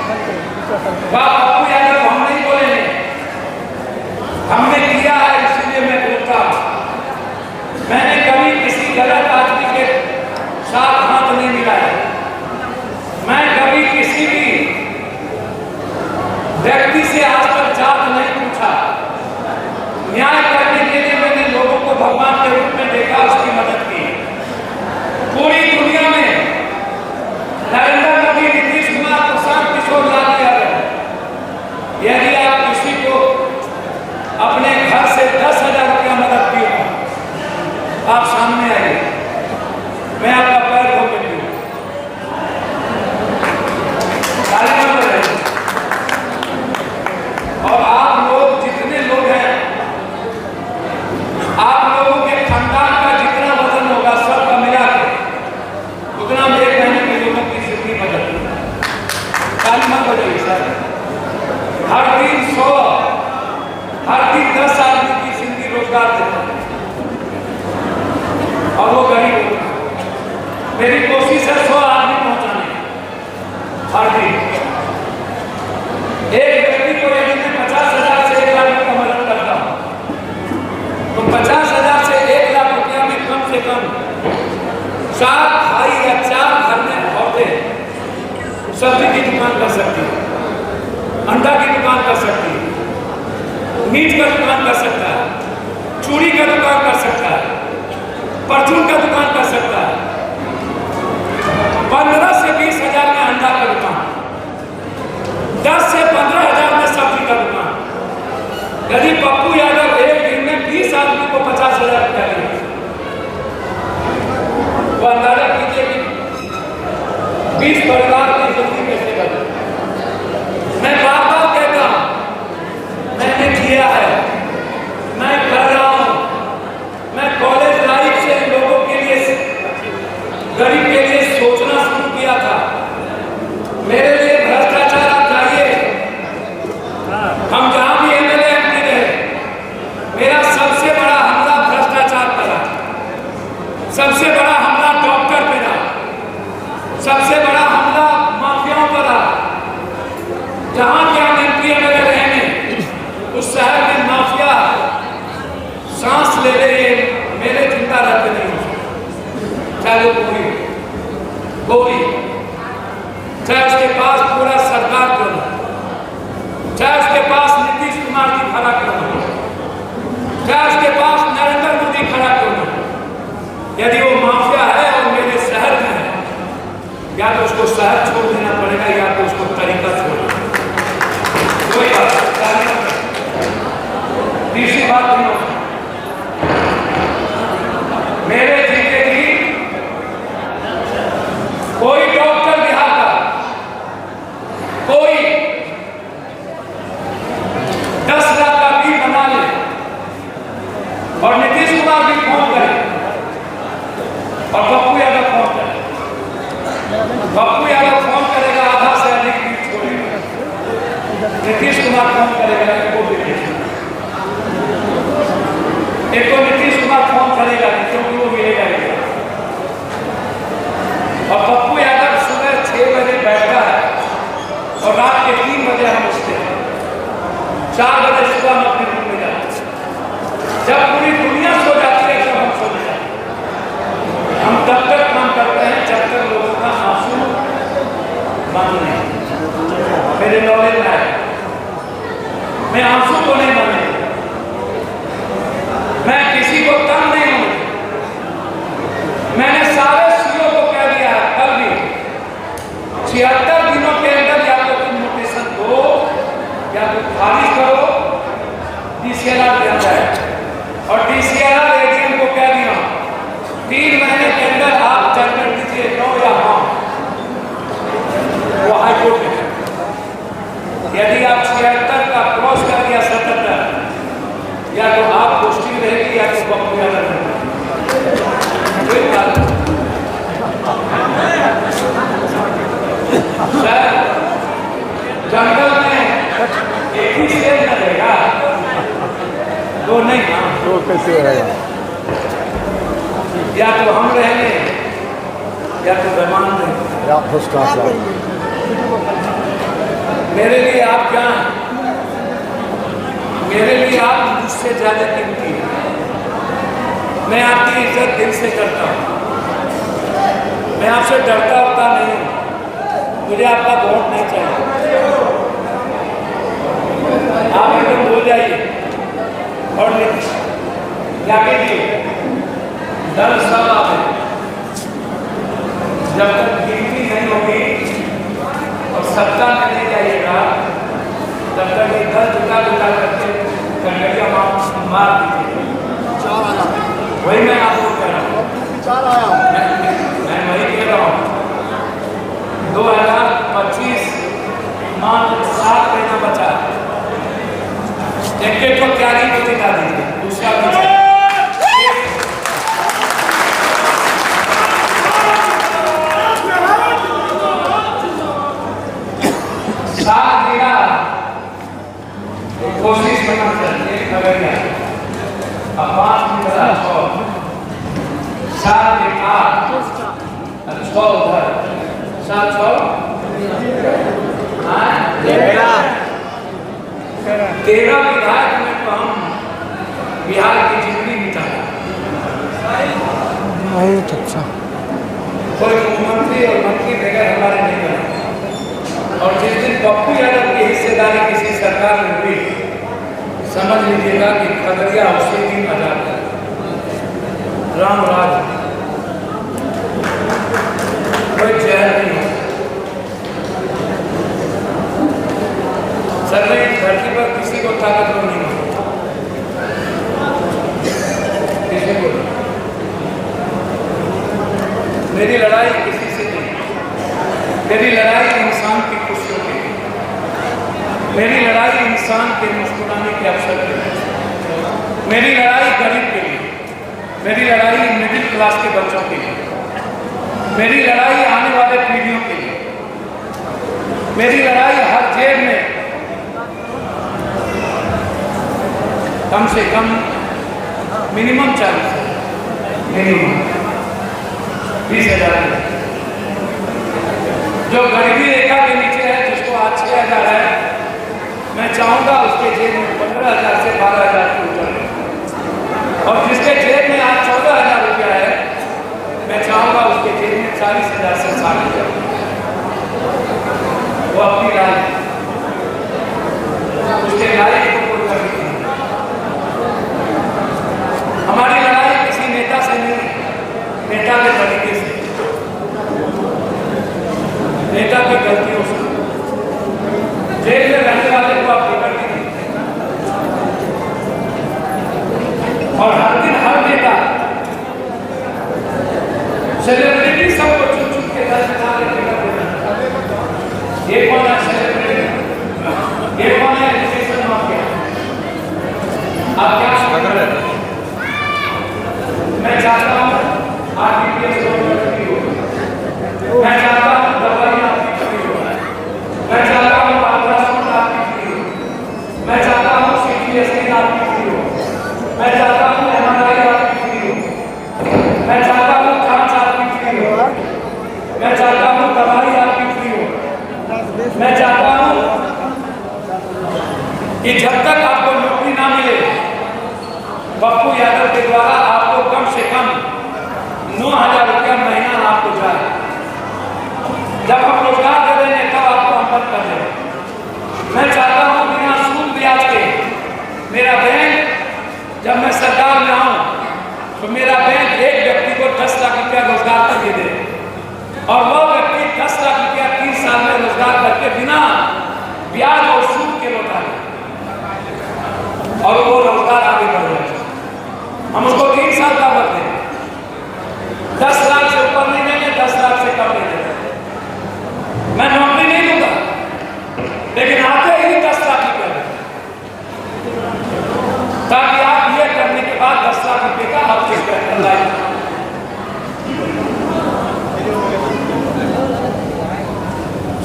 पप्पू यादव हम नहीं बोलेंगे, हमने किया है इसलिए मैं बोलता हूं। मैंने कभी किसी गलत आदमी के साथ हाथ नहीं मिलाया, मैं कभी किसी भी व्यक्ति से आज तक जात नहीं पूछा। न्याय करने के लिए मैंने लोगों को भगवान के रूप में देखा, उसकी मदद की। पूरी दुनिया में नरेंद्र मोदी, नीतीश कुमार, प्रशांत किशोर, लाल यादव, यदि आप किसी को अपने घर से 10,000 रुपया मदद की हो, आप सामने आइए, मैं आपका पैर धो के दूं। और आप लोग जितने लोग हैं, आप लोगों के खानदान का जितना वजन होगा सबका मिला के उतना मेरे कहने के लोगों की जिंदगी बदलती है। ताली मत बजाइए सर। हर दिन 100, हर दिन 10 आदमी की जिंदगी रोजगार देता है और वो गरीब होता है। मेरी कोशिश है 100 आदमी पहुंचाने हर दिन। एक व्यक्ति को यदि मैं 50,000 से 1 लाख रुपया मदद करता हूं तो 50,000 से 1 लाख रुपया में कम से कम 4 भाई या 4 घर में औरतें सब्जी की दुकान कर सकती है, अंडा की दुकान कर सकती है, मीट का दुकान कर सकता है, चूड़ी का दुकान कर सकता है, परचून का दुकान कर सकता है, 15 से 20,000 में अंडा का दुकान, 10 से 15,000 में सब्जी का दुकान। यदि पप्पू यादव एक दिन में 20 आदमी को 50,000 रुपया देंगे तो अंदाजा कीजिए कि 20 परिवार की जिंदगी कैसे बदले। मैं बार बार कहता हूं, मैंने किया है, मैं कर रहा हूं। मैं कॉलेज लाइफ से लोगों के लिए, गरीब के लिए सोचना शुरू किया था। मेरे लिए भ्रष्टाचार, आप जाइए, हम जहां भी एमएलए एमपी रहे, मेरा सबसे बड़ा हमला भ्रष्टाचार पर था, सबसे बड़ा हमला डॉक्टर पे था, सबसे बड़ा हमला माफियाओं पर था। जहां क्या एमपी एमएलए रहे, उस शहर में माफिया सांस ले रहे, मेरे चिंता रहते नहीं, चाहे वो गोरी, चाहे उसके पास पूरा सरकार क्यों ना, चाहे उसके पास नीतीश कुमार जी खड़ा क्यों ना, चाहे उसके पास नरेंद्र मोदी खड़ा क्यों ना, यदि वो माफिया है और मेरे शहर में है, या तो उसको शहर छोड़ देना पड़ेगा या तो उसको तरीका छोड़ना। कोई बात नहीं। तीसरी बात नहीं, मेरे जीते जी कोई डॉक्टर बिहार का, कोई 10 लाख का बिल बना ले और नीतीश कुमार भी फोन करे और पप्पू यादव फोन करे, पप्पू यादव फोन करेगा, आधा से अधिक बिल छोड़ेगा, नीतीश कुमार फोन करेगा, एक को नीतीश कुमार फोन करेगा क्योंकि वो मिलेगा नहीं। और पप्पू यादव सुबह 6 बजे बैठता है और रात के 3 बजे हम उठते हैं, 4 बजे सुबह हम अपने रूम में जाते हैं। जब पूरी दुनिया सो जाती है तब हम सो जाते हैं। हम तब तक काम करते हैं जब तक लोगों का आंसू बंद नहीं। मेरे नॉलेज में है, मैं आंसू को नहीं माने, मैं किसी को तंग नहीं हूं। मैंने सारे सीओ को कह दिया है, कल भी 76 दिनों के अंदर या तो तुम नोटिशन दो या तो खारिज करो, डीसीएलआर देता है। और डीसीएलआर एडीएम को कह दिया 3 महीने के अंदर आप जजमेंट दीजिए, नो या हाँ, वो हाईकोर्ट में। यदि आप 76 का क्रॉस कर दिया 77, या तो आप पोस्टिंग रहेगी या तो पप्पू यादव रहेगा। जंगल में एक ही शेर न रहेगा, दो नहीं, तो कैसे रहेगा? या तो हम रहेंगे या तो बेमान रहेंगे। मेरे लिए आप क्या हैं? मेरे लिए आप मुझसे ज्यादा कीमती हैं। मैं आपकी इज्जत दिल से करता हूँ। मैं आपसे डरता होता नहीं हूँ। मुझे आपका वोट नहीं चाहिए। आप एकदम बोल जाइए और क्या कीजिए, दल सब आप हैं। जब तक गिनती नहीं होगी और सत्ता में नहीं जाइएगा, तब तक ये दल जुटा जुटा करके कंगड़िया मार दीजिए। वही मैं आपको कह रहा हूँ। मैं वही कह रहा हूँ। 2025 मात्र 7 महीना बचा। एक को तैयारी को दिखा दीजिए। दूसरा बचा 7 दिना कोशिश करना चाहिए। खगड़िया अब 5 में 6 7 में 8 6 उधर 7 6 13 विधायक में तो हम बिहार की जिंदगी बिताए। अच्छा कोई मुख्यमंत्री और मंत्री बगैर हमारे नहीं बने। और जिस दिन पप्पू यादव की हिस्सेदारी किसी सरकार में हुई, समझ लीजिएगा कि खगड़िया उसी दिन आजाद है। राम राज कोई जहर नहीं है। सर में धरती पर किसी को ताकतवर नहीं है, किसी को। मेरी लड़ाई किसी से नहीं। मेरी लड़ाई इंसान की खुशियों के लिए। मेरी लड़ाई इंसान के मुस्कुराने के अवसर के लिए। मेरी लड़ाई गरीब के लिए। मेरी लड़ाई मिडिल क्लास के बच्चों के लिए। मेरी लड़ाई आने वाले पीढ़ियों के लिए। मेरी लड़ाई हर जेब में कम से कम मिनिमम 40 मिनिमम 20,000। जो गरीबी रेखा के नीचे है, जिसको आज 6,000 है, मैं चाहूंगा उसके जेब में 15,000 से 12,000 की ऊपर। और जिसके जेब में आज 14,000 रुपया है, मैं चाहूंगा उसके जेब में 40,000 से 60,000। वो अपनी राय, उसके लायक को कोई कमी नहीं। हमारी लड़ाई किसी नेता से नहीं, नेता के तरीके से, नेता की गलतियों से। जेल में रहने वाले को आप लिबर्टी नहीं। और हर दिन हर नेता सेलिब्रिटी सबको चुन चुन के दर्ज करा लेके ये कौन है सेलिब्रिटी, ये कौन है एजुकेशन माफिया। आप क्या समझ रहे हैं? मैं चाहता हूँ आरटीपीएस फ्री हो। मैं चाहता हूँ दवाइयाँ आपकी फ्री हो। मैं चाहता हूँ अल्ट्रासाउंड आपकी फ्री हो। मैं चाहता हूँ सीटी स्कैन आपकी फ्री हो। मैं चाहता हूँ एमआरआई आपकी फ्री हो। मैं चाहता हूँ जांच आपकी फ्री हो। मैं चाहता हूँ दवाई आपकी फ्री हो। मैं चाहता हूँ कि जब तक आपको नौकरी ना मिले, पप्पू यादव के द्वारा आपको कम से कम 9,000 रुपया महीना आपको जाए। जब हम रोजगार दे देंगे तब आपको हम बंद कर देंगे। मैं चाहता हूँ बिना सूद ब्याज के मेरा बैंक, जब मैं सरकार में आऊँ तो मेरा बैंक एक व्यक्ति को 10 लाख रुपया रोजगार कर दे और वह व्यक्ति 10 लाख रुपया 3 साल में रोजगार करके बिना ब्याज और सूद के लौटा दे और वो रोजगार आगे बढ़ जाए। हम उसको 3 साल का वक्त दें। 10 लाख से ऊपर नहीं देंगे, 10 लाख से कम नहीं देंगे। मैं नौकरी नहीं दूंगा, लेकिन आते ही 10 लाख रुपये ताकि आप ये करने के बाद 10 लाख रुपये का आप चेक कर लाए।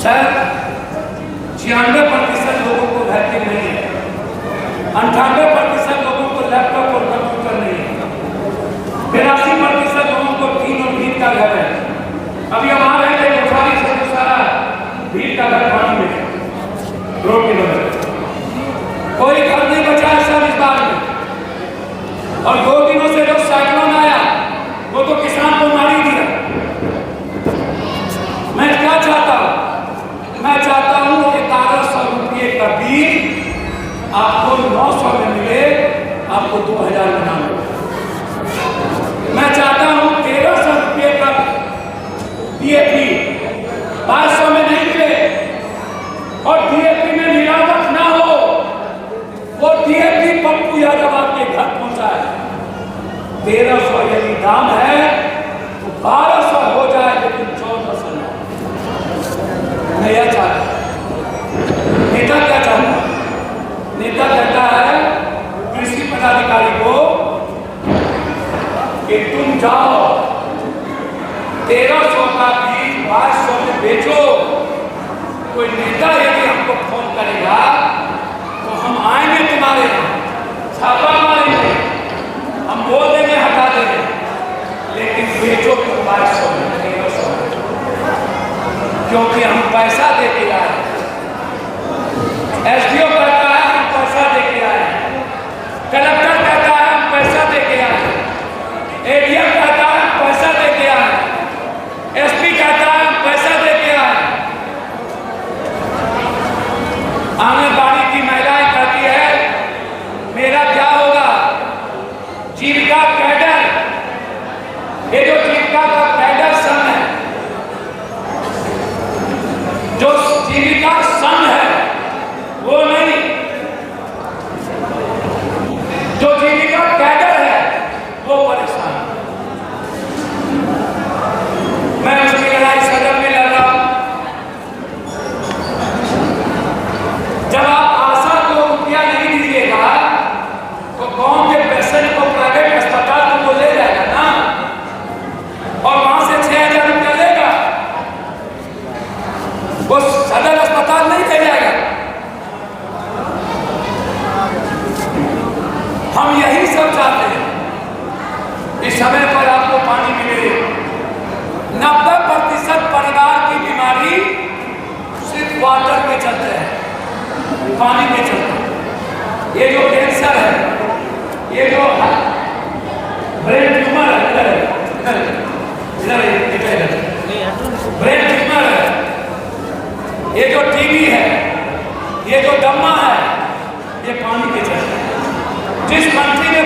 शायद 96% लोगों को वैक्यूम नहीं है, 98% लोगों को लैपटॉप और कंप्यूटर नहीं है, 82% लोगों को टीन और भीड़ का घर है। अभी हम आ रहे थे कोठारी से, सारा भीड़ का घर पानी में। 2 किलोमीटर। कोई घर नहीं बचा है सब इस बार में। और 2 दिनों से जो साइक्लोन आया वो तो किसान को मार ही दिया। मैं क्या चाहता हूं? मैं चाहता हूं 1100 रुपये का बीज आपको 900 में मिले, आपको 2000 में ना मिले। मैं चाहता हूं 1300 रुपये का DAP 500 में नहीं मिले, और DAP में मिलावट ना हो। वो DAP पप्पू यादव आपके घर पहुंचा है। 1300 यदि दाम है तो 1200 हो जाए, लेकिन 1400 ना। मैं यह चाहता हूं। नेता क्या चाहता है? नेता कहता है कृषि पदाधिकारी को कि तुम जाओ 1300 का बीज 2200 में बेचो। कोई नेता यदि हमको फोन करेगा तो हम आएंगे तुम्हारे यहाँ, छापा मारेंगे, हम बोल देंगे हटा देंगे, लेकिन बेचो तुम 2200 में, 1300 में, क्योंकि हम पैसा दे के आए। SDO कहता है हम पैसा दे के आए, कलेक्टर कहता है हम पैसा दे के आए, ADM कहता है हम पैसा दे के आए, SP कहता है हम पैसा दे के आए। आंगनबाड़ी की महिलाएं कहती है मेरा क्या होगा? जीविका कैडर, ये जो जीविका का कैडर संघ है, जो जीविका संघ है वो नहीं, जो जीविका कैडर है वो परेशान। मैं उसकी लड़ाई सदन में लड़ रहा हूं। जब आप आशा को रुपया नहीं दीजिएगा तो गांव के पेशेंट को प्राइवेट अस्पताल को वो ले जाएगा ना, और वहां से 6000 रुपया लेगा, वो सदर अस्पताल नहीं ले जाएगा। हम यही सब चाहते हैं कि समय पर आपको पानी मिले। 90% परिवार की बीमारी सिर्फ वाटर के चलते है, पानी के चलते। ये जो कैंसर है, ये जो ब्रेन ट्यूमर है, ब्रेन ट्यूमर है, ये जो TB है, ये जो दमा है, ये पानी के चलते। जिस कंट्री में